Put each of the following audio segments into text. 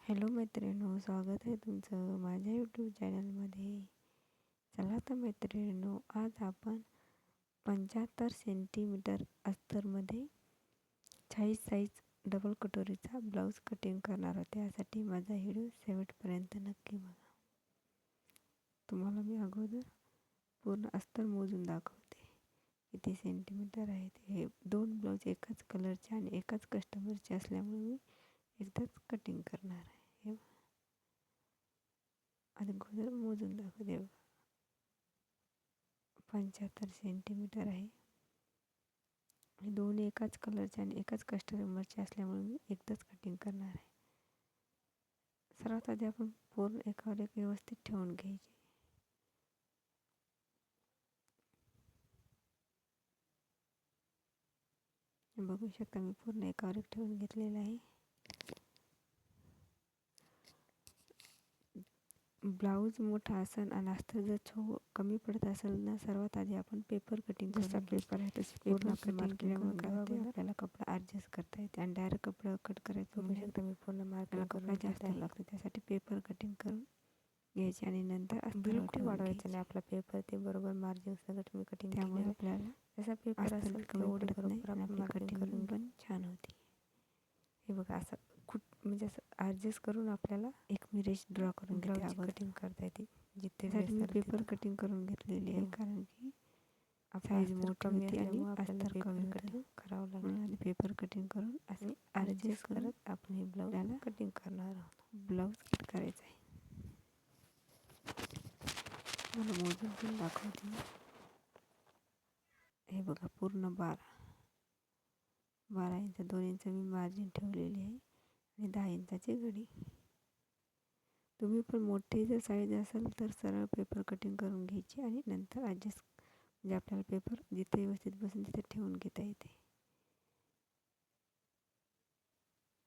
Hello मैत्रिणींनो, स्वागत आहे तुमचं माझ्या यूट्यूब चॅनलमध्ये. चला तर मैत्रिणींनो, आज आपण 75 सेंटीमीटर अस्तरमध्ये 40 साईज डबल कटोरीचा ब्लाऊज कटिंग करणार आहोत. त्यासाठी माझा व्हिडिओ शेवटपर्यंत नक्की बघा. तुम्हाला मी अगोदर पूर्ण अस्तर मोजून दाखवते किती सेंटीमीटर आहेत. हे 2 ब्लाऊज एकाच कलरचे आणि एकाच कस्टमरचे असल्यामुळे मी एकदाच कटिंग करणार आहे. हे अगोदर मोजून दाखवते. 75 सेंटीमीटर आहे. हे 2 एकाच कलरचे आणि एकाच कस्टमरचे असल्यामुळे मी एकदाच कटिंग करणार आहे. सर्वात आधी आपण पूर्ण एकावर एक व्यवस्थित ठेवून घ्यायचे. बघू शकता मी पूर्ण एकावर एक ठेवून घेतलेलं आहे. ब्लाऊज मोठा असेल आणि अस्तर जर कमी पडत असेल ना, सर्वात आधी आपण पेपर कटिंग जसा पेपर आहे तसे पूर्ण कटिंग केल्यामुळे काय होतं, आपल्याला कपडा ॲडजस्ट करता येते आणि डायरेक्ट कपडा कट करायचं. बघू शकता मी पूर्ण मार्किंग कपडा जास्त लागतो, त्यासाठी पेपर कटिंग करून घ्यायची आणि नंतर बिलकुल वाढवायचं नाही आपला पेपर. ते बरोबर मार्जिन सगळं मी कटिंग त्यामुळे आपल्याला जसा पेपर असेल कमी पडत नाही आणि आपली कटिंग करून पण छान होती. हे बघा, असं म्हणजे असं ॲडजस्ट करून आपल्याला एक मी रेष ड्रॉ करून घेते. कटिंग करता येते जिथे मी पेपर कटिंग करून घेतलेली आहे, कारण की साईज मोठी होती आणि अस्तर कमी कटिंग करावं लागलं आणि पेपर कटिंग करून असं ॲडजस्ट करत आपण हे ब्लाऊज कटिंग करणार आहोत. ब्लाऊज कट करायचा आहे. मला मोजून पण दाखवते. हे बघा, पूर्ण 12 इंच 2 इंच मी मार्जिन ठेवलेली आहे आणि 10 इंचाची घडी. तुम्ही पण मोठी जर साईज असेल तर सरळ पेपर कटिंग करून घ्यायची आणि नंतर ॲडजस्ट, म्हणजे आपल्याला पेपर जिथे व्यवस्थित बसेल तिथे ठेवून घेता येते.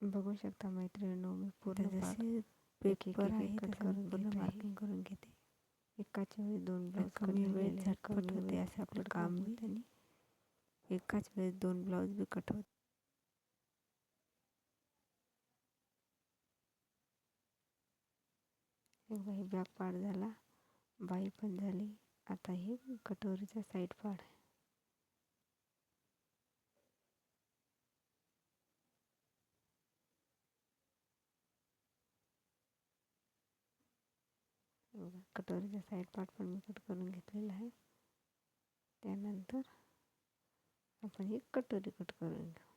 बघू शकता मैत्रिणींनो, मी पूर्ण जसे पेपर आहे तसं पूर्ण मार्किंग करून घेते. एकाच वेळेस 2 ब्लाऊज कमी वेळेत झटपट होते असं आपलं काम होतं आणि एकाच वेळेस 2 ब्लाऊज बी कट होते. हे बॅक पार्ट झाला, बाही पण झाली. आता हे कटोरीचा साईड पार्ट आहे. कटोरीचा साईड पार्ट पण मी कट करून घेतलेला आहे. त्यानंतर आपण ही कटोरी कट करून घेऊ.